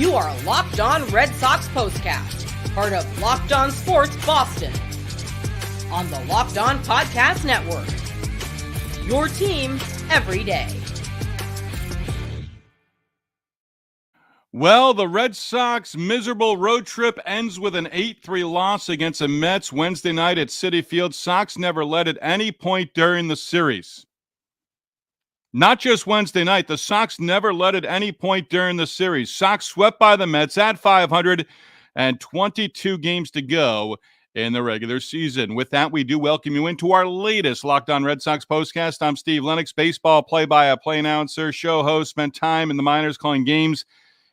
You are Locked On Red Sox Postcast, part of Locked On Sports Boston, on the Locked On Podcast Network. Your team every day. Well, the Red Sox miserable road trip ends with an 8-3 loss against the Mets Wednesday night at Citi Field. Sox never led at any point during the series. Not just Wednesday night, the Sox never led at any point during the series. Sox swept by the Mets at 500 and 22 games to go in the regular season. With that, we do welcome you into our latest Locked On Red Sox postcast. I'm Steve Lennox, baseball play-by-play announcer, show host, spent time in the minors calling games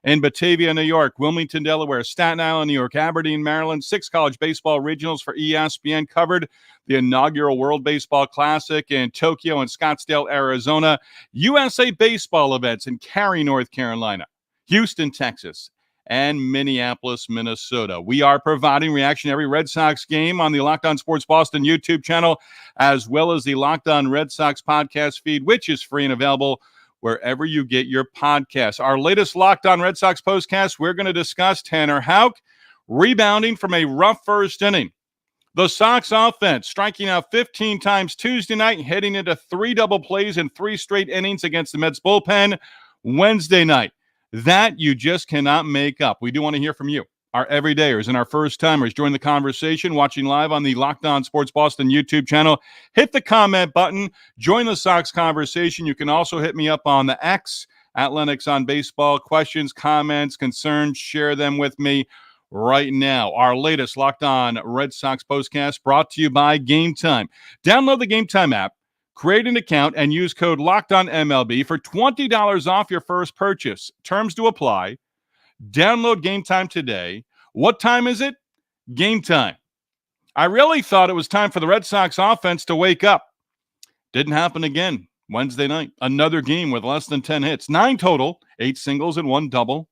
in Batavia, New York, Wilmington, Delaware, Staten Island, New York, Aberdeen, Maryland, 6 college baseball regionals for ESPN, covered the inaugural World Baseball Classic in Tokyo and Scottsdale, Arizona, USA baseball events in Cary, North Carolina, Houston, Texas, and Minneapolis, Minnesota. We are providing reaction to every Red Sox game on the Locked On Sports Boston YouTube channel, as well as the Locked On Red Sox podcast feed, which is free and available wherever you get your podcasts. Our latest Locked On Red Sox postcast, we're going to discuss Tanner Houck rebounding from a rough first inning. The Sox offense striking out 15 times Tuesday night, heading into 3 double plays in 3 straight innings against the Mets bullpen Wednesday night. That you just cannot make up. We do want to hear from you, our everydayers and our first-timers. Join the conversation, watching live on the Locked On Sports Boston YouTube channel. Hit the comment button. Join the Sox conversation. You can also hit me up on the X, at Lennox on Baseball. Questions, comments, concerns, share them with me right now. Our latest Locked On Red Sox postcast brought to you by Game Time. Download the Game Time app, create an account, and use code LOCKEDONMLB for $20 off your first purchase. Terms to apply. Download Game Time today. What time is it? Game time. I really thought it was time for the Red Sox offense to wake up. Didn't happen again Wednesday night. Another game with less than 10 hits. 9 total, 8 singles and 1 double.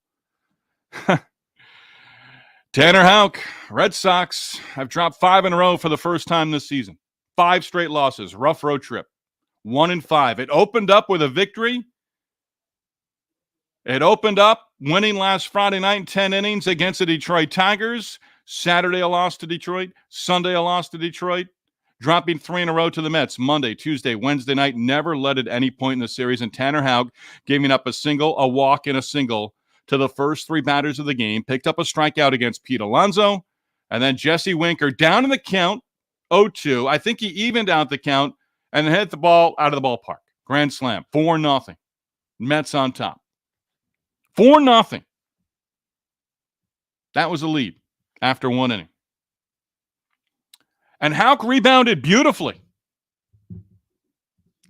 Tanner Houck, Red Sox have dropped 5 in a row for the first time this season. 5 straight losses, rough road trip. 1-5. It opened up with a victory. It opened up winning last Friday night in 10 innings against the Detroit Tigers. Saturday, a loss to Detroit. Sunday, a loss to Detroit. Dropping 3 in a row to the Mets. Monday, Tuesday, Wednesday night. Never led at any point in the series. And Tanner Houck giving up a single, a walk, and a single to the first 3 batters of the game. Picked up a strikeout against Pete Alonso. And then Jesse Winker down in the count, 0-2. I think he evened out the count and then hit the ball out of the ballpark. Grand slam, 4-0. Mets on top. 4-0. That was a lead after 1 inning. And Houck rebounded beautifully.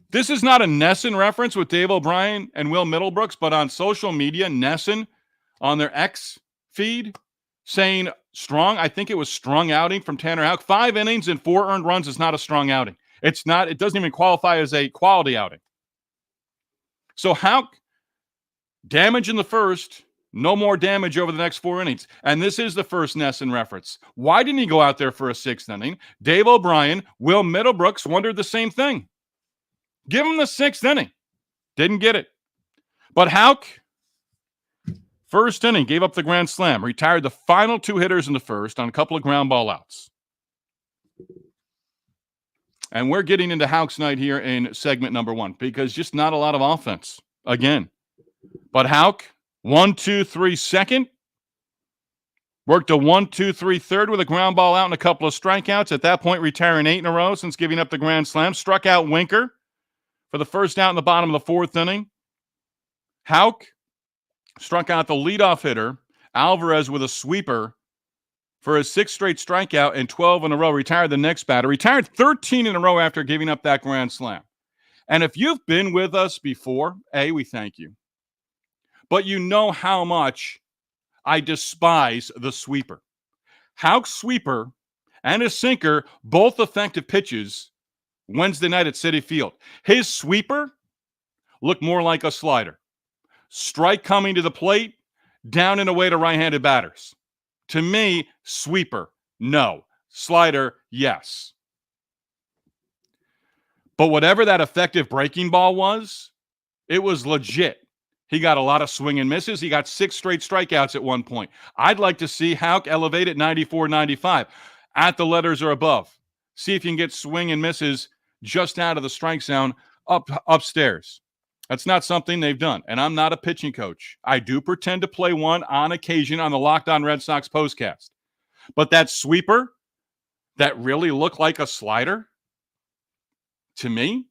This is not a Nesson reference with Dave O'Brien and Will Middlebrooks, but on social media, Nesson on their X feed saying strong. I think it was strong outing from Tanner Houck. 5 innings and 4 earned runs is not a strong outing. It doesn't even qualify as a quality outing. So Houck, damage in the first, no more damage over the next 4 innings. And this is the first Nesson reference. Why didn't he go out there for a 6th inning? Dave O'Brien, Will Middlebrooks wondered the same thing. Give him the 6th inning. Didn't get it. But Houck, first inning, gave up the grand slam, retired the final 2 hitters in the first on a couple of ground ball outs. And we're getting into Houck's night here in segment number 1 because just not a lot of offense again. But Houck, 1-2-3 second, worked a 1-2-3 third with a ground ball out and a couple of strikeouts. At that point, retiring 8 in a row since giving up the grand slam. Struck out Winker for the first out in the bottom of the 4th inning. Houck struck out the leadoff hitter, Alvarez, with a sweeper for his 6th straight strikeout and 12 in a row. Retired the next batter. Retired 13 in a row after giving up that grand slam. And if you've been with us before, we thank you. But you know how much I despise the sweeper. Houck's sweeper and his sinker, both effective pitches Wednesday night at Citi Field. His sweeper looked more like a slider. Strike coming to the plate, down and away to right-handed batters. To me, sweeper, no. Slider, yes. But whatever that effective breaking ball was, it was legit. He got a lot of swing and misses. He got 6 straight strikeouts at one point. I'd like to see Houck elevate at 94, 95 at the letters or above. See if you can get swing and misses just out of the strike zone upstairs. That's not something they've done. And I'm not a pitching coach. I do pretend to play one on occasion on the Locked On Red Sox postcast. But that sweeper that really looked like a slider, to me,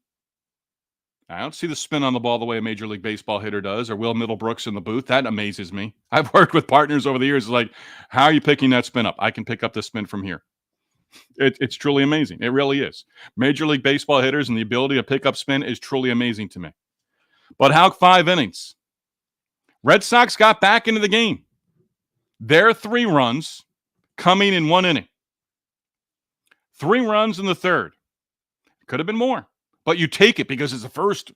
I don't see the spin on the ball the way a Major League Baseball hitter does, or Will Middlebrooks in the booth. That amazes me. I've worked with partners over the years. It's like, how are you picking that spin up? I can pick up the spin from here. It's truly amazing. It really is. Major League Baseball hitters and the ability to pick up spin is truly amazing to me. But Houck, 5 innings. Red Sox got back into the game. Their 3 runs coming in 1 inning. 3 runs in the third. Could have been more. But you take it because it's the first,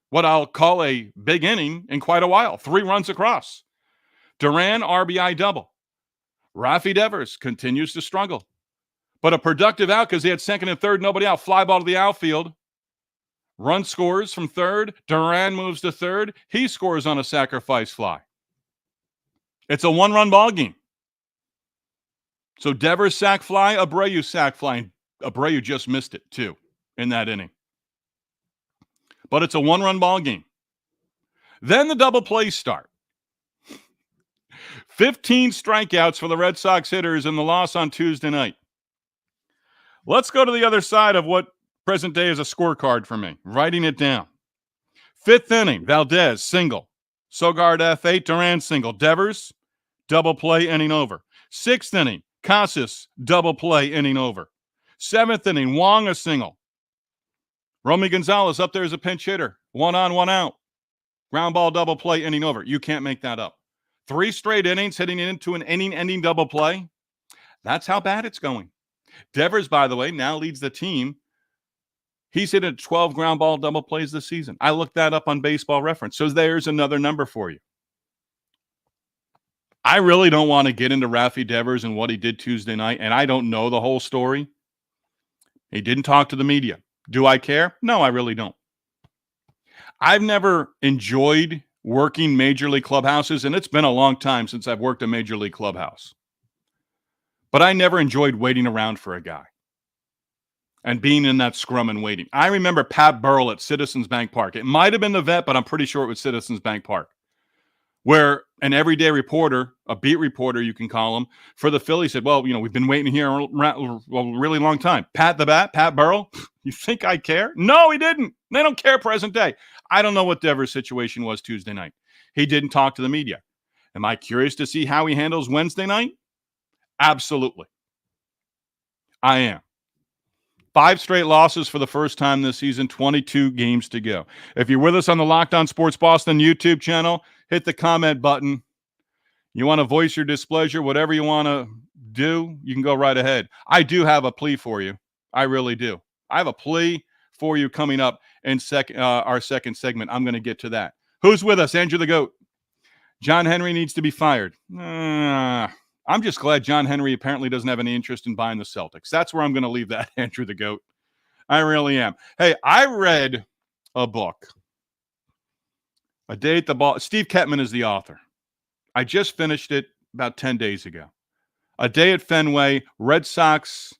what I'll call a big inning in quite a while. 3 runs across. Duran, RBI double. Rafi Devers continues to struggle. But a productive out because he had second and third, nobody out. Fly ball to the outfield. Run scores from third. Duran moves to third. He scores on a sacrifice fly. It's a 1-run ball game. So Devers sac fly, Abreu sac fly. And Abreu just missed it, too, in that inning. But it's a 1-run ball game. Then the double plays start. 15 strikeouts for the Red Sox hitters in the loss on Tuesday night. Let's go to the other side of what present day is a scorecard for me. Writing it down. 5th inning, Valdez, single. Sogard F8, Duran, single. Devers, double play, inning over. 6th inning, Casas, double play, inning over. 7th inning, Wong, a single. Romy Gonzalez up there as a pinch hitter. 1 on, 1 out. Ground ball, double play, inning over. You can't make that up. 3 straight innings hitting into an inning-ending double play. That's how bad it's going. Devers, by the way, now leads the team. He's hit 12 ground ball double plays this season. I looked that up on Baseball Reference. So there's another number for you. I really don't want to get into Rafi Devers and what he did Tuesday night, and I don't know the whole story. He didn't talk to the media. Do I care? No, I really don't. I've never enjoyed working Major League clubhouses, and it's been a long time since I've worked a Major League clubhouse. But I never enjoyed waiting around for a guy and being in that scrum and waiting. I remember Pat Burrell at Citizens Bank Park. It might have been the Vet, but I'm pretty sure it was Citizens Bank Park, where an everyday reporter, a beat reporter you can call him, for the Phillies said, well, we've been waiting here a really long time. Pat the Bat, Pat Burrell, you think I care? No, he didn't. They don't care present day. I don't know what Devers' situation was Tuesday night. He didn't talk to the media. Am I curious to see how he handles Wednesday night? Absolutely. I am. 5 straight losses for the first time this season, 22 games to go. If you're with us on the Locked On Sports Boston YouTube channel, hit the comment button. You want to voice your displeasure, whatever you want to do, you can go right ahead. I do have a plea for you. I really do. I have a plea for you coming up in our second segment. I'm going to get to that. Who's with us? Andrew the GOAT. John Henry needs to be fired. I'm just glad John Henry apparently doesn't have any interest in buying the Celtics. That's where I'm going to leave that, Andrew the GOAT. I really am. Hey, I read a book, A Day at the Ball. Steve Kettman is the author. I just finished it about 10 days ago. A Day at Fenway, Red Sox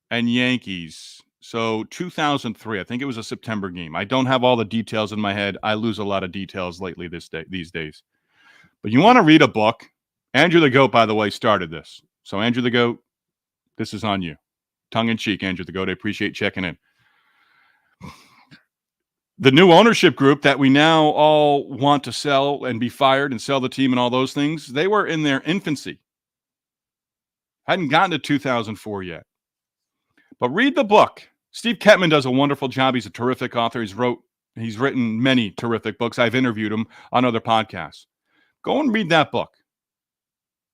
and Yankees. So 2003, I think it was a September game. I don't have all the details in my head. I lose a lot of details lately these days. But you want to read a book? Andrew the GOAT, by the way, started this. So Andrew the GOAT, this is on you. Tongue-in-cheek, Andrew the GOAT. I appreciate checking in. The new ownership group that we now all want to sell and be fired and sell the team and all those things, they were in their infancy. Hadn't gotten to 2004 yet. But read the book. Steve Kettman does a wonderful job. He's a terrific author. He's written many terrific books. I've interviewed him on other podcasts. Go and read that book.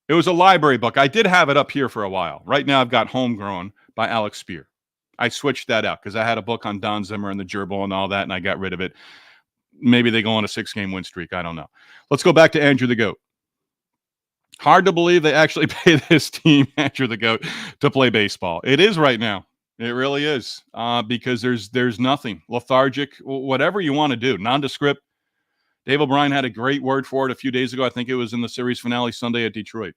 It was a library book. I did have it up here for a while. Right now, I've got Homegrown by Alex Spear. I switched that out because I had a book on Don Zimmer and the gerbil and all that, and I got rid of it. Maybe they go on a 6-game win streak. I don't know. Let's go back to Andrew the GOAT. Hard to believe they actually pay this team, Andrew the GOAT, to play baseball. It is right now. It really is because there's nothing. Lethargic, whatever you want to do. Nondescript. Dave O'Brien had a great word for it a few days ago. I think it was in the series finale Sunday at Detroit.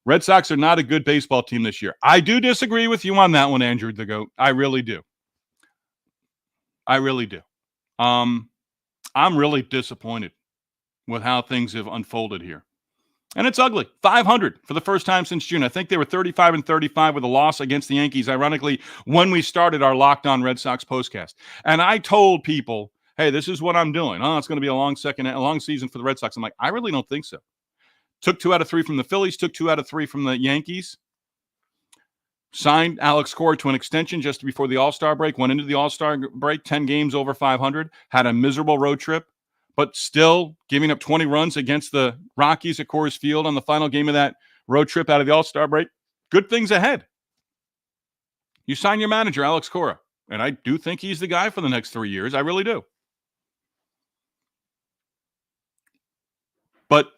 Red Sox are not a good baseball team this year. I do disagree with you on that one, Andrew the GOAT. I really do. I'm really disappointed with how things have unfolded here. And it's ugly. 500 for the first time since June. I think they were 35-35 with a loss against the Yankees, ironically, when we started our Locked On Red Sox postcast. And I told people, hey, this is what I'm doing. Oh, it's going to be a long season for the Red Sox. I'm like, I really don't think so. Took 2 out of 3 from the Phillies, took 2 out of 3 from the Yankees. Signed Alex Cora to an extension just before the All-Star break. Went into the All-Star break, 10 games over 500. Had a miserable road trip, but still giving up 20 runs against the Rockies at Coors Field on the final game of that road trip out of the All-Star break. Good things ahead. You sign your manager, Alex Cora, and I do think he's the guy for the next 3 years. I really do. But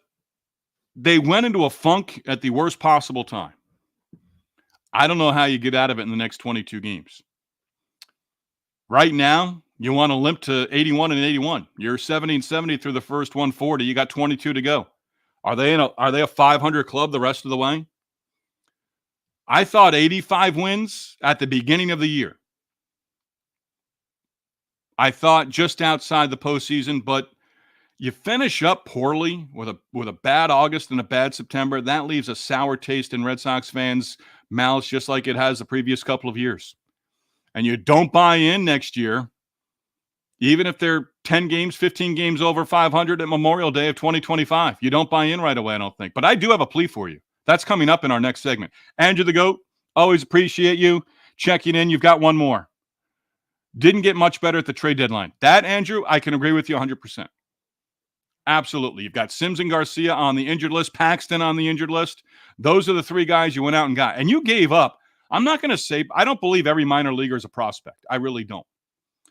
they went into a funk at the worst possible time. I don't know how you get out of it in the next 22 games. Right now, you want to limp to 81-81. You're 70-70 through the first 140. You got 22 to go. Are they a 500 club the rest of the way? I thought 85 wins at the beginning of the year. I thought just outside the postseason, but you finish up poorly with a bad August and a bad September. That leaves a sour taste in Red Sox fans' mouths, just like it has the previous couple of years. And you don't buy in next year, even if they're 10 games, 15 games over 500 at Memorial Day of 2025. You don't buy in right away, I don't think. But I do have a plea for you. That's coming up in our next segment. Andrew the GOAT, always appreciate you checking in. You've got one more. Didn't get much better at the trade deadline. That, Andrew, I can agree with you 100%. Absolutely. You've got Sims and Garcia on the injured list, Paxton on the injured list. Those are the 3 guys you went out and got. And you gave up. I'm not going to say, I don't believe every minor leaguer is a prospect. I really don't.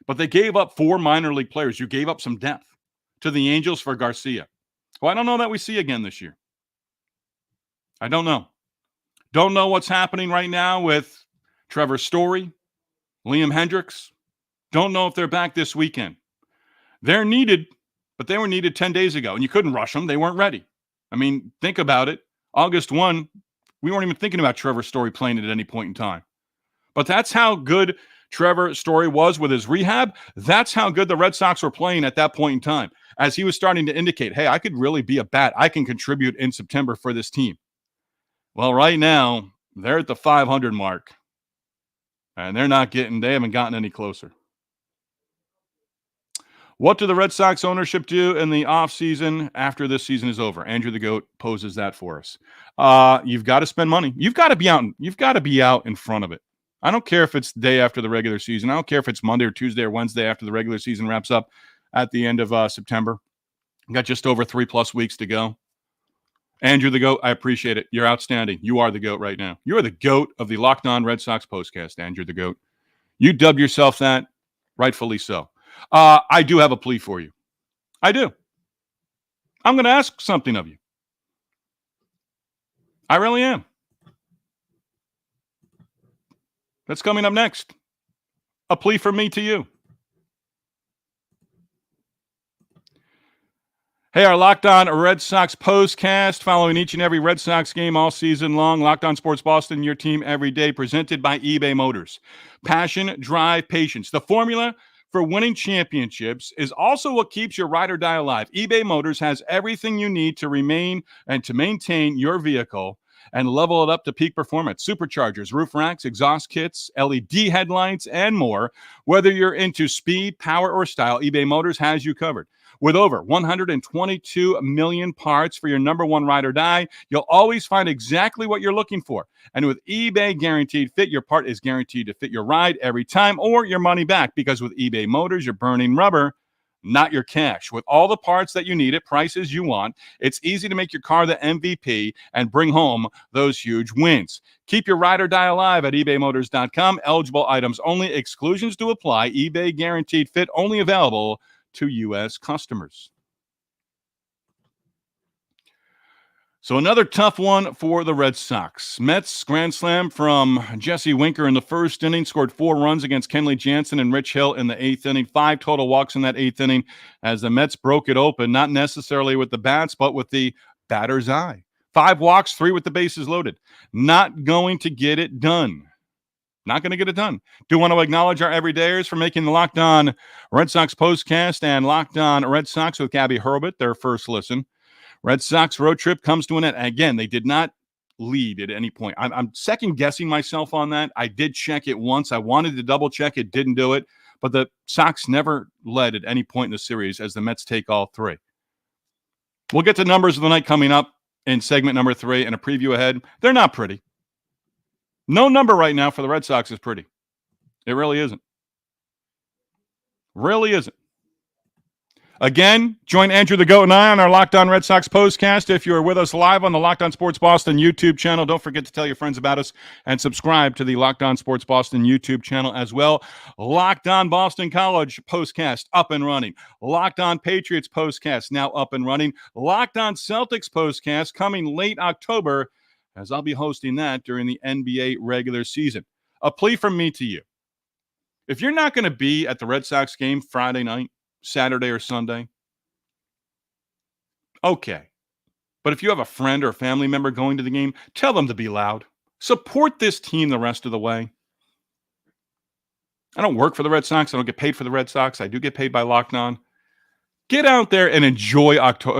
But they gave up 4 minor league players. You gave up some depth to the Angels for Garcia, who I don't know that we see again this year. I don't know. Don't know what's happening right now with Trevor Story, Liam Hendricks. Don't know if they're back this weekend. They're needed, but they were needed 10 days ago, and you couldn't rush them. They weren't ready. I mean, think about it. August 1, we weren't even thinking about Trevor Story playing it at any point in time. But that's how good Trevor Story was with his rehab. That's how good the Red Sox were playing at that point in time, as he was starting to indicate, hey, I could really be a bat. I can contribute in September for this team. Well, right now, they're at the 500 mark, and they haven't gotten any closer. What do the Red Sox ownership do in the offseason after this season is over? Andrew the GOAT poses that for us. You've got to spend money. You've got to be out in front of it. I don't care if it's the day after the regular season. I don't care if it's Monday or Tuesday or Wednesday after the regular season wraps up at the end of September. We've got just over 3+ weeks to go. Andrew the GOAT, I appreciate it. You're outstanding. You are the GOAT right now. You are the GOAT of the Locked On Red Sox postcast, Andrew the GOAT. You dub yourself that, rightfully so. I do have a plea for you. I do. I'm going to ask something of you. I really am. That's coming up next. A plea from me to you. Hey, our Locked On Red Sox postcast, following each and every Red Sox game all season long. Locked On Sports Boston, your team every day, presented by eBay Motors. Passion, drive, patience. The formula for winning championships is also what keeps your ride or die alive. eBay Motors has everything you need to remain and to maintain your vehicle and level it up to peak performance. Superchargers, roof racks, exhaust kits, LED headlights, and more. Whether you're into speed, power, or style, eBay Motors has you covered. With over 122 million parts for your number one ride or die, you'll always find exactly what you're looking for. And with eBay Guaranteed Fit, your part is guaranteed to fit your ride every time or your money back. Because with eBay Motors, you're burning rubber, not your cash. With all the parts that you need at prices you want, it's easy to make your car the MVP and bring home those huge wins. Keep your ride or die alive at ebaymotors.com. Eligible items only. Exclusions do apply. eBay Guaranteed Fit only available to U.S. customers. So another tough one for the Red Sox. Mets grand slam from Jesse Winker in the first inning, scored 4 runs against Kenley Jansen and Rich Hill in the 8th inning. 5 total walks in that 8th inning as the Mets broke it open, not necessarily with the bats, but with the batter's eye. 5 walks, 3 with the bases loaded. Not going to get it done. Not going to get it done. Do want to acknowledge our everydayers for making the Locked On Red Sox postcast and Locked On Red Sox with Gabby Hurlbut their first listen. Red Sox road trip comes to an end. Again, they did not lead at any point. I'm second-guessing myself on that. I did check it once. I wanted to double-check it, didn't do it. But the Sox never led at any point in the series as the Mets take all 3. We'll get to numbers of the night coming up in segment number 3 and a preview ahead. They're not pretty. No number right now for the Red Sox is pretty. It really isn't. Really isn't. Again, join Andrew the Goat and I on our Locked On Red Sox postcast. If you're with us live on the Locked On Sports Boston YouTube channel, don't forget to tell your friends about us and subscribe to the Locked On Sports Boston YouTube channel as well. Locked On Boston College postcast up and running. Locked On Patriots postcast now up and running. Locked On Celtics postcast coming late October, as I'll be hosting that during the NBA regular season. A plea from me to you. If you're not going to be at the Red Sox game Friday night, Saturday or Sunday, okay. But if you have a friend or a family member going to the game, tell them to be loud. Support this team the rest of the way. I don't work for the Red Sox. I don't get paid for the Red Sox. I do get paid by Locked On. Get out there and enjoy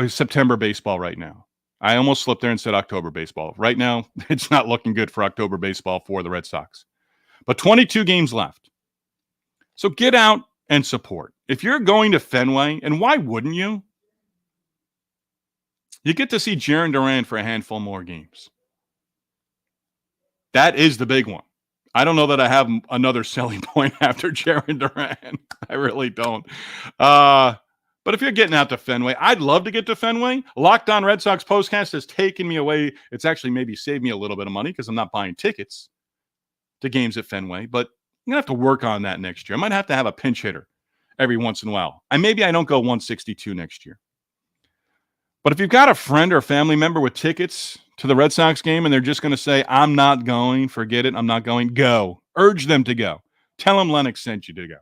September baseball right now. I almost slipped there and said October baseball. Right now, it's not looking good for October baseball for the Red Sox. But 22 games left. So get out and support. If you're going to Fenway, and why wouldn't you? You get to see Jarren Duran for a handful more games. That is the big one. I don't know that I have another selling point after Jarren Duran. I really don't. But if you're getting out to Fenway, I'd love to get to Fenway. Locked On Red Sox postcast has taken me away. It's actually maybe saved me a little bit of money because I'm not buying tickets to games at Fenway. But I'm going to have to work on that next year. I might have to have a pinch hitter every once in a while. And maybe I don't go 162 next year. But if you've got a friend or family member with tickets to the Red Sox game and they're just going to say, I'm not going, forget it, I'm not going, go. Urge them to go. Tell them Lennox sent you to go.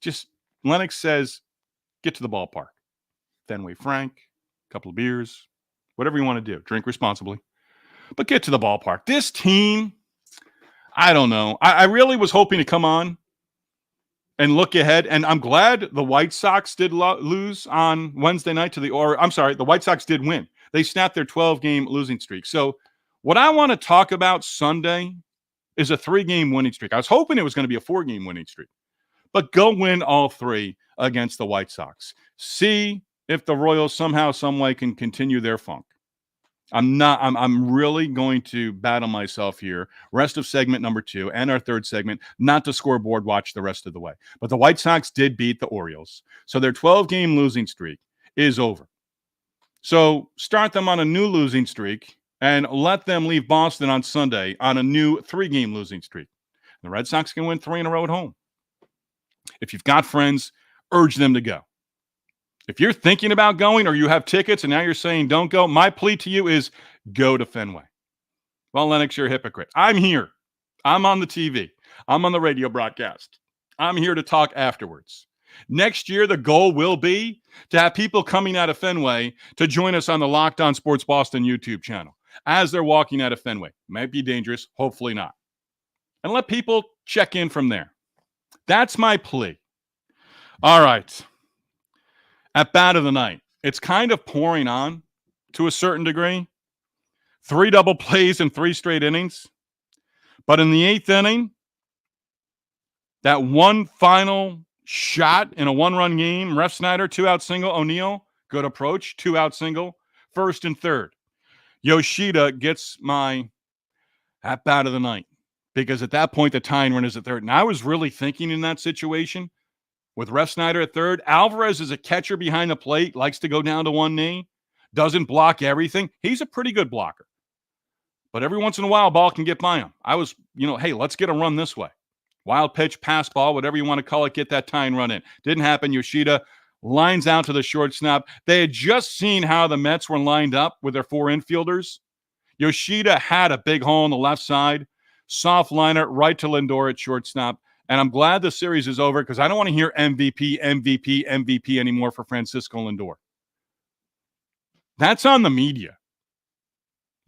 Just, Lennox says, get to the ballpark. Fenway Frank, a couple of beers, whatever you want to do. Drink responsibly. But get to the ballpark. This team, I don't know. I really was hoping to come on and look ahead, and I'm glad the White Sox did lose on Wednesday night the White Sox did win. They snapped their 12-game losing streak. So what I want to talk about Sunday is a 3-game winning streak. I was hoping it was going to be a 4-game winning streak, but go win all 3 against the White Sox. See if the Royals somehow, some way can continue their funk. I'm really going to battle myself here. Rest of segment number 2 and our third segment, not to scoreboard watch the rest of the way. But the White Sox did beat the Orioles. So their 12-game losing streak is over. So start them on a new losing streak and let them leave Boston on Sunday on a new 3-game losing streak. The Red Sox can win 3 in a row at home. If you've got friends, urge them to go. If you're thinking about going or you have tickets and now you're saying don't go, my plea to you is go to Fenway. Well, Lennox, you're a hypocrite. I'm here. I'm on the TV. I'm on the radio broadcast. I'm here to talk afterwards. Next year, the goal will be to have people coming out of Fenway to join us on the Locked On Sports Boston YouTube channel as they're walking out of Fenway. Might be dangerous. Hopefully not. And let people check in from there. That's my plea. All right. At bat of the night, it's kind of pouring on to a certain degree. 3 double plays in 3 straight innings. But in the 8th inning, that one final shot in a 1-run game, Refsnyder, 2-out single, O'Neill, good approach, 2-out single, 1st and 3rd. Yoshida gets my at bat of the night because at that point, the tying run is at 3rd. And I was really thinking in that situation, with Refsnyder at 3rd, Alvarez is a catcher behind the plate, likes to go down to one knee, doesn't block everything. He's a pretty good blocker. But every once in a while, ball can get by him. I was, hey, let's get a run this way. Wild pitch, pass ball, whatever you want to call it, get that tying run in. Didn't happen. Yoshida lines out to the shortstop. They had just seen how the Mets were lined up with their 4 infielders. Yoshida had a big hole on the left side, soft liner right to Lindor at shortstop. And I'm glad the series is over because I don't want to hear MVP, MVP, MVP anymore for Francisco Lindor. That's on the media.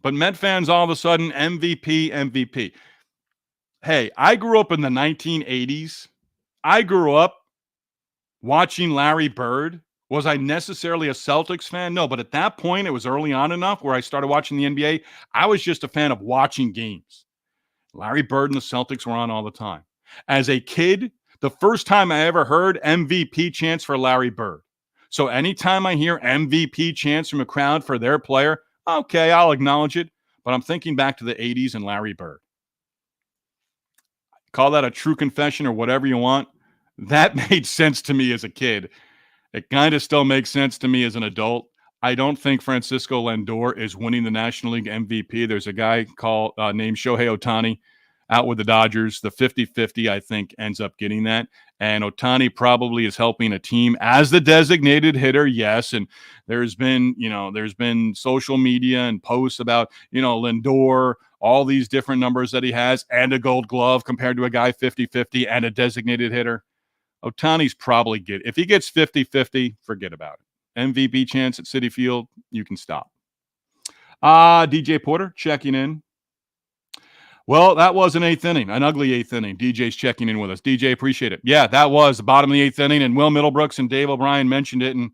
But Met fans all of a sudden, MVP, MVP. Hey, I grew up in the 1980s. I grew up watching Larry Bird. Was I necessarily a Celtics fan? No, but at that point, it was early on enough where I started watching the NBA. I was just a fan of watching games. Larry Bird and the Celtics were on all the time. As a kid, the first time I ever heard MVP chants for Larry Bird. So anytime I hear MVP chants from a crowd for their player, okay, I'll acknowledge it. But I'm thinking back to the 80s and Larry Bird. Call that a true confession or whatever you want. That made sense to me as a kid. It kind of still makes sense to me as an adult. I don't think Francisco Lindor is winning the National League MVP. There's a guy named Shohei Ohtani out with the Dodgers. The 50-50, I think, ends up getting that. And Ohtani probably is helping a team as the designated hitter, yes. And there's been social media and posts about, Lindor, all these different numbers that he has, and a gold glove compared to a guy 50-50 and a designated hitter. Ohtani's probably good. If he gets 50-50, forget about it. MVP chance at Citi Field, you can stop. DJ Porter checking in. Well, that was an 8th inning, an ugly 8th inning. DJ's checking in with us. DJ, appreciate it. Yeah, that was the bottom of the 8th inning, and Will Middlebrooks and Dave O'Brien mentioned it. And,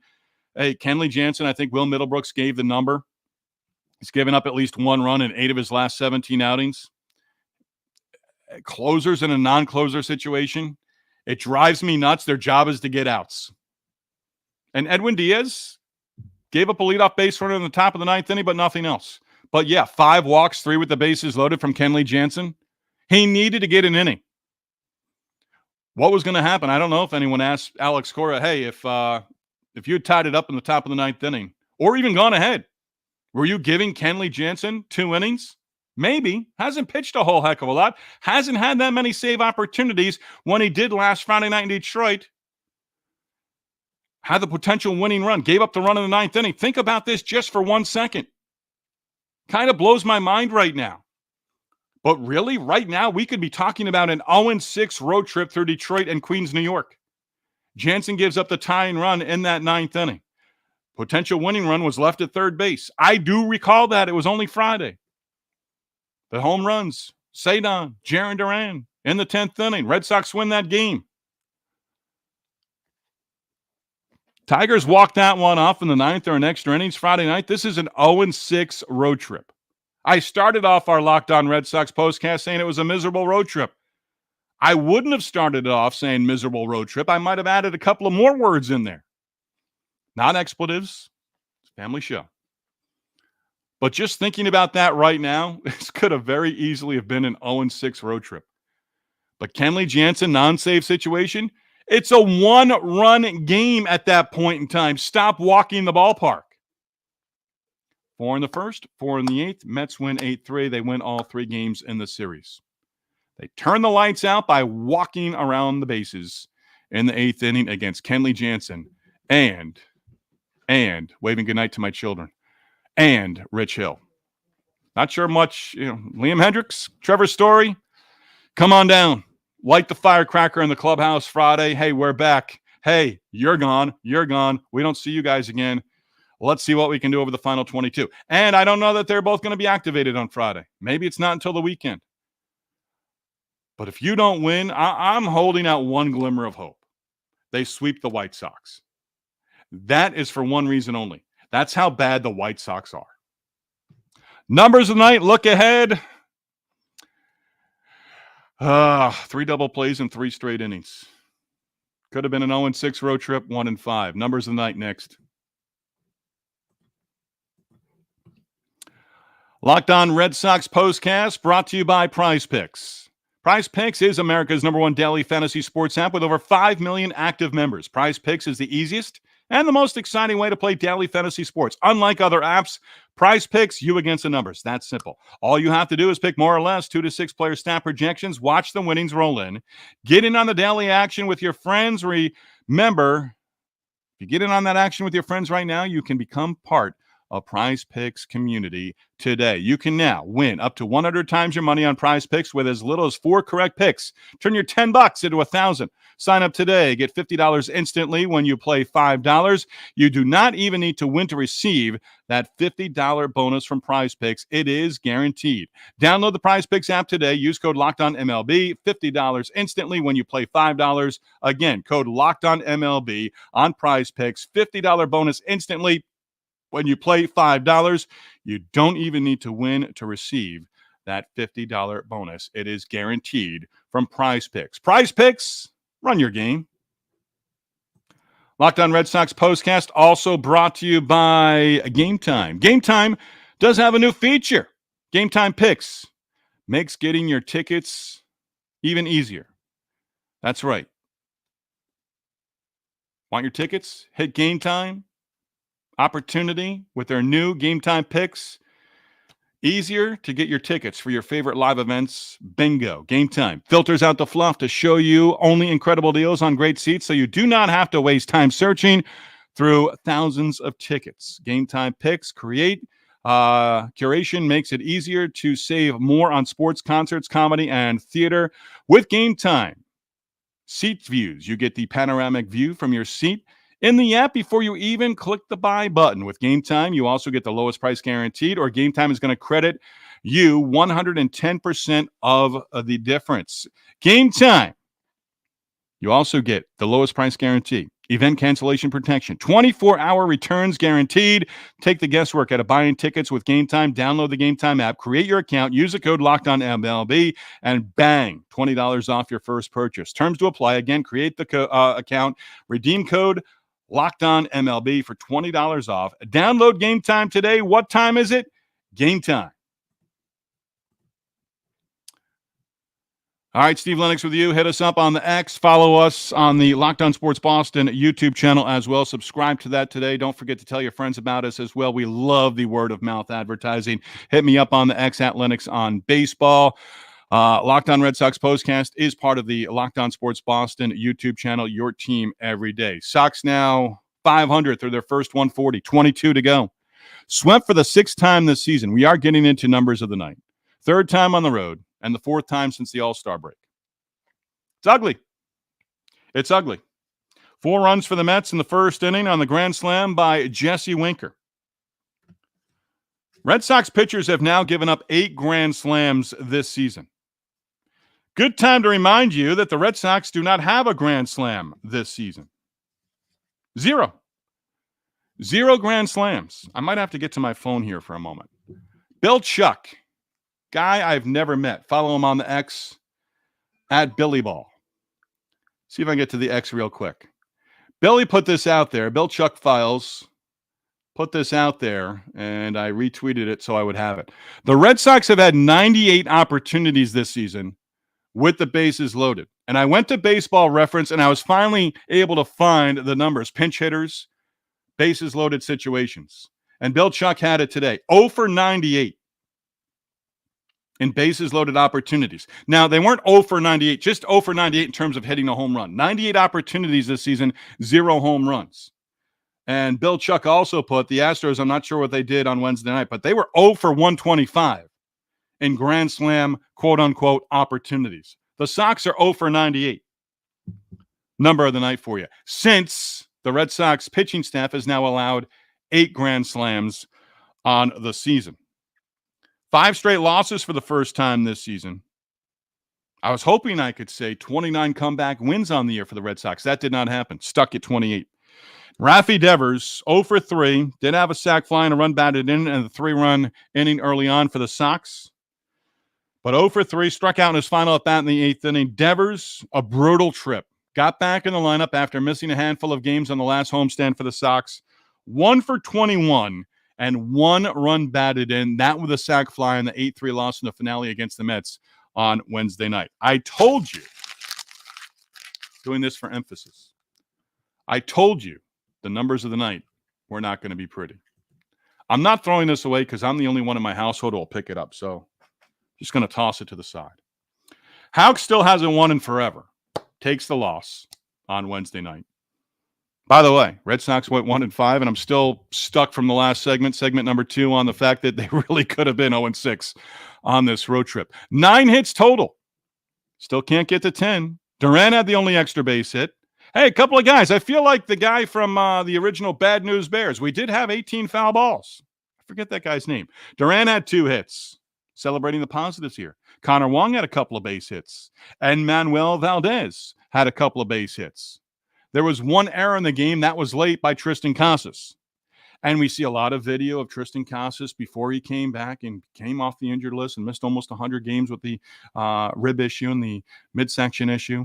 hey, Kenley Jansen, I think Will Middlebrooks gave the number. He's given up at least 1 run in 8 of his last 17 outings. Closers in a non-closer situation, it drives me nuts. Their job is to get outs. And Edwin Diaz gave up a leadoff base runner in the top of the 9th inning, but nothing else. But yeah, 5 walks, 3 with the bases loaded from Kenley Jansen. He needed to get an inning. What was going to happen? I don't know if anyone asked Alex Cora, hey, if you had tied it up in the top of the 9th inning or even gone ahead, were you giving Kenley Jansen 2 innings? Maybe. Hasn't pitched a whole heck of a lot. Hasn't had that many save opportunities when he did last Friday night in Detroit. Had the potential winning run. Gave up the run in the 9th inning. Think about this just for 1 second. Kind of blows my mind right now. But really, right now, we could be talking about an 0-6 road trip through Detroit and Queens, New York. Jansen gives up the tying run in that 9th inning. Potential winning run was left at third base. I do recall that. It was only Friday. The home runs, Cedon, Jarren Duran in the 10th inning. Red Sox win that game. Tigers walked that one off in the 9th or in extra innings Friday night. This is an 0-6 road trip. I started off our Locked On Red Sox postcast saying it was a miserable road trip. I wouldn't have started it off saying miserable road trip. I might have added a couple of more words in there. Not expletives. It's a family show. But just thinking about that right now, this could have very easily have been an 0-6 road trip. But Kenley Jansen, non-save situation, it's a 1-run game at that point in time. Stop walking the ballpark. 4 in the first, 4 in the 8th. Mets win 8-3. They win all 3 games in the series. They turn the lights out by walking around the bases in the 8th inning against Kenley Jansen and waving goodnight to my children. And Rich Hill. Not sure much, Liam Hendricks, Trevor Story, come on down. Light the firecracker in the clubhouse Friday. Hey, we're back. Hey, you're gone. You're gone. We don't see you guys again. Let's see what we can do over the final 22. And I don't know that they're both going to be activated on Friday. Maybe it's not until the weekend. But if you don't win, I'm holding out one glimmer of hope. They sweep the White Sox. That is for one reason only. That's how bad the White Sox are. Numbers of the night, look ahead. 3 double plays in 3 straight innings. Could have been an 0-6 road trip, 1-5. Numbers of the night next. Locked On Red Sox postcast brought to you by Prize Picks. Prize Picks is America's #1 daily fantasy sports app with over 5 million active members. Prize Picks is the easiest and the most exciting way to play daily fantasy sports. Unlike other apps, Prize Picks you against the numbers. That's simple. All you have to do is pick more or less 2 to 6 player stat projections, watch the winnings roll in, get in on the daily action with your friends. Remember, If you get in on that action with your friends right now, you can become part of Prize Picks community today. You can now win up to 100 times your money on Prize Picks with as little as 4 correct picks. Turn your $10 into $1,000. Sign up today. Get $50 instantly when you play $5. You do not even need to win to receive that $50 bonus from Prize Picks. It is guaranteed. Download the Prize Picks app today. Use code LOCKEDONMLB. $50 instantly when you play $5. Again, code LOCKEDONMLB on Prize Picks. $50 bonus instantly when you play $5. You don't even need to win to receive that $50 bonus. It is guaranteed from Prize Picks. Prize Picks, run your game. Locked On Red Sox Postcast also brought to you by Game Time. Game Time does have a new feature. Game Time Picks makes getting your tickets even easier. That's right. Want your tickets? Hit Game Time. Opportunity with their new Game Time Picks. Easier to get your tickets for your favorite live events. Bingo. Game Time filters out the fluff to show you only incredible deals on great seats, so you do not have to waste time searching through thousands of tickets. Game Time Picks curation makes it easier to save more on sports, concerts, comedy, and theater. With Game Time Seat Views, you get the panoramic view from your seat in the app before you even click the buy button. With Game Time, you also get the lowest price guaranteed, or Game Time is going to credit you 110% of the difference. Game Time, you also get the lowest price guarantee, event cancellation protection, 24-hour returns guaranteed. Take the guesswork out of buying tickets with Game Time. Download the Game Time app, create your account, use the code LOCKEDONMLB, and bang, $20 off your first purchase. Terms to apply. Again, create the account, redeem code Locked On MLB for $20 off. Download Game Time today. What time is it? Game time. All right, Steve Lennox with you. Hit us up on the X. Follow us on the Locked On Sports Boston YouTube channel as well. Subscribe to that today. Don't forget to tell your friends about us as well. We love the word of mouth advertising. Hit me up on the X at Lennox on baseball. Locked On Red Sox Postcast is part of the Locked On Sports Boston YouTube channel, your team every day. Sox now 500 through their first 140, 22 to go. Swept for the 6th time this season. We are getting into numbers of the night. 3rd time on the road, and the 4th time since the All-Star break. It's ugly. It's ugly. 4 runs for the Mets in the first inning on the grand slam by Jesse Winker. Red Sox pitchers have now given up 8 grand slams this season. Good time to remind you that the Red Sox do not have a grand slam this season. 0 grand slams. I might have to get to my phone here for a moment. Bill Chuck, guy I've never met. Follow him on the X at Billy Ball. See if I can get to the X real quick. Billy put this out there. Bill Chuck Files put this out there, and I retweeted it so I would have it. The Red Sox have had 98 opportunities this season with the bases loaded. And I went to Baseball Reference, and I was finally able to find the numbers. Pinch hitters, bases loaded situations. And Bill Chuck had it today. 0 for 98 in bases loaded opportunities. Now, they weren't 0 for 98, just 0 for 98 in terms of hitting a home run. 98 opportunities this season, 0 home runs. And Bill Chuck also put the Astros, I'm not sure what they did on Wednesday night, but they were 0 for 125 in Grand Slam, quote-unquote, opportunities. The Sox are 0 for 98. Number of the night for you. Since the Red Sox pitching staff has now allowed 8 Grand Slams on the season. 5 straight losses for the first time this season. I was hoping I could say 29 comeback wins on the year for the Red Sox. That did not happen. Stuck at 28. Rafi Devers, 0 for 3. Did have a sac fly and a run batted in and a 3-run inning early on for the Sox. But 0 for 3, struck out in his final at bat in the 8th inning. Devers, a brutal trip. Got back in the lineup after missing a handful of games on the last homestand for the Sox. 1 for 21 and 1 run batted in. That with a sac fly in the 8-3 loss in the finale against the Mets on Wednesday night. I told you, doing this for emphasis, I told you the numbers of the night were not going to be pretty. I'm not throwing this away because I'm the only one in my household who will pick it up. So just going to toss it to the side. Houck still hasn't won in forever. Takes the loss on Wednesday night. By the way, Red Sox went 1-5, and I'm still stuck from the last segment number 2, on the fact that they really could have been 0-6 on this road trip. 9 hits total. Still can't get to 10. Duran had the only extra base hit. Hey, a couple of guys. I feel like the guy from the original Bad News Bears. We did have 18 foul balls. I forget that guy's name. Duran had 2 hits. Celebrating the positives here. Connor Wong had a couple of base hits. And Manuel Valdez had a couple of base hits. There was one error in the game that was late by Tristan Casas. And we see a lot of video of Tristan Casas before he came back and came off the injured list and missed almost 100 games with the rib issue and the midsection issue.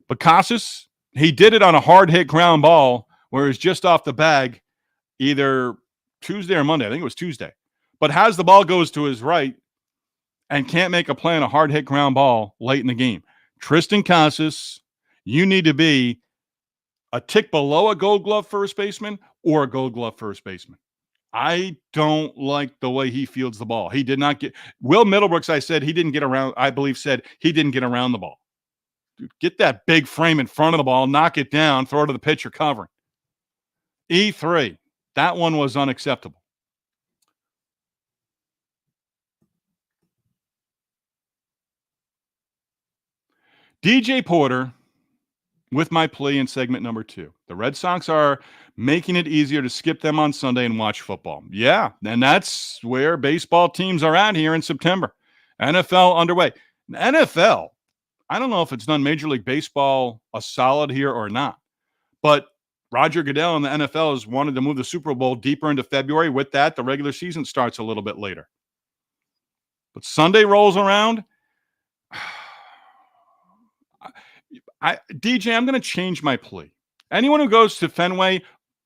But Casas, he did it on a hard hit ground ball where it was just off the bag either Tuesday or Monday. I think it was Tuesday. But as the ball goes to his right and can't make a play on a hard hit ground ball late in the game. Tristan Casas, you need to be a tick below a Gold Glove first baseman or a Gold Glove first baseman. I don't like the way he fields the ball. He did not get – Will Middlebrooks, I said he didn't get around – I believe said he didn't get around the ball. Dude, get that big frame in front of the ball, knock it down, throw it to the pitcher covering. E3, that one was unacceptable. DJ Porter – with my plea in segment number 2. The Red Sox are making it easier to skip them on Sunday and watch football. Yeah, and that's where baseball teams are at here in September. NFL underway. NFL, I don't know if it's done Major League Baseball a solid here or not, but Roger Goodell and the NFL has wanted to move the Super Bowl deeper into February. With that, the regular season starts a little bit later. But Sunday rolls around. DJ, I'm going to change my plea. Anyone who goes to Fenway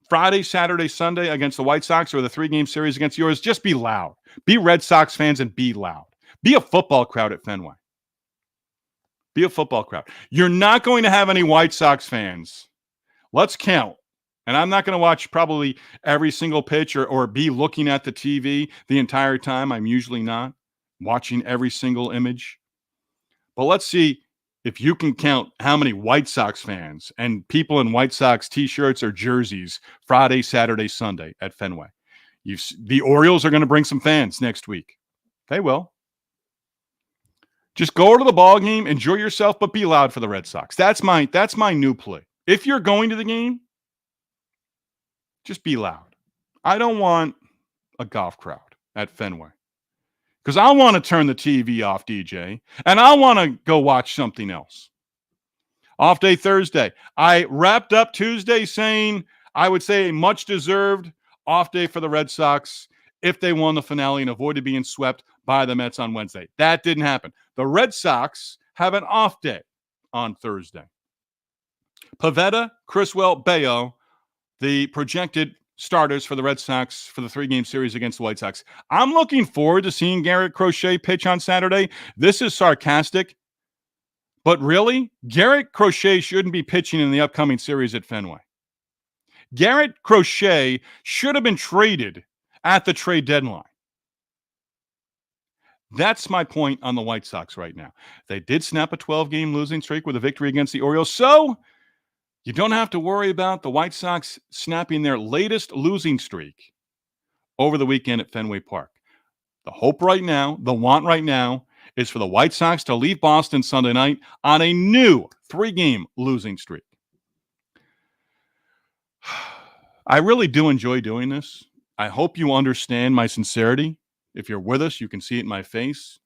Friday, Saturday, Sunday against the White Sox or the 3-game series against yours, just be loud. Be Red Sox fans and be loud. Be a football crowd at Fenway. Be a football crowd. You're not going to have any White Sox fans. Let's count. And I'm not going to watch probably every single pitch or be looking at the TV the entire time. I'm usually not watching every single image. But let's see if you can count how many White Sox fans and people in White Sox T-shirts or jerseys Friday, Saturday, Sunday at Fenway. The Orioles are going to bring some fans next week. They will. Just go to the ball game, enjoy yourself, but be loud for the Red Sox. That's my new play. If you're going to the game, just be loud. I don't want a golf crowd at Fenway. Because I want to turn the TV off, DJ, and I want to go watch something else. Off day Thursday. I wrapped up Tuesday saying I would say a much-deserved off day for the Red Sox if they won the finale and avoided being swept by the Mets on Wednesday. That didn't happen. The Red Sox have an off day on Thursday. Pivetta, Criswell, Bayo, the projected starters for the Red Sox for the 3-game series against the White Sox. I'm looking forward to seeing Garrett Crochet pitch on Saturday. This is sarcastic, but really, Garrett Crochet shouldn't be pitching in the upcoming series at Fenway. Garrett Crochet should have been traded at the trade deadline. That's my point on the White Sox right now. They did snap a 12-game losing streak with a victory against the Orioles, so you don't have to worry about the White Sox snapping their latest losing streak over the weekend at Fenway Park. The hope right now, the want right now, is for the White Sox to leave Boston Sunday night on a new 3-game losing streak. I really do enjoy doing this. I hope you understand my sincerity. If you're with us, you can see it in my face.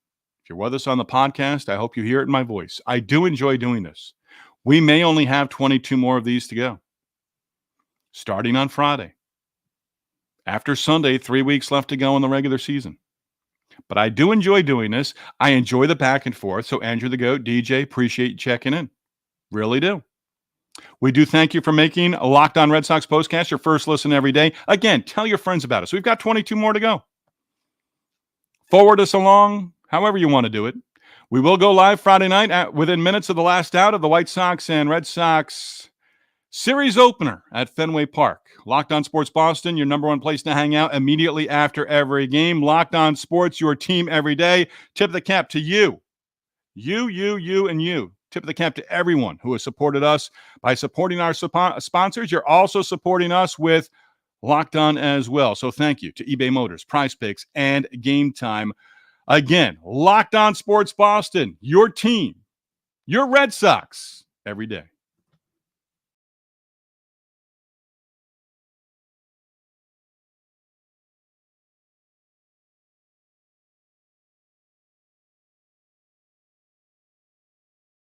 If you're with us on the podcast, I hope you hear it in my voice. I do enjoy doing this. We may only have 22 more of these to go, starting on Friday. After Sunday, 3 weeks left to go in the regular season. But I do enjoy doing this. I enjoy the back and forth. So Andrew the Goat, DJ, appreciate you checking in. Really do. We do thank you for making a Locked On Red Sox postcast your first listen every day. Again, tell your friends about us. We've got 22 more to go. Forward us along, however you want to do it. We will go live Friday night within minutes of the last out of the White Sox and Red Sox series opener at Fenway Park. Locked On Sports Boston, your number one place to hang out immediately after every game. Locked On Sports, your team every day. Tip of the cap to you. You, and you. Tip of the cap to everyone who has supported us. By supporting our sponsors, you're also supporting us with Locked On as well. So thank you to eBay Motors, Prize Picks, and Game Time. Again, Locked On Sports Boston, your team, your Red Sox, every day.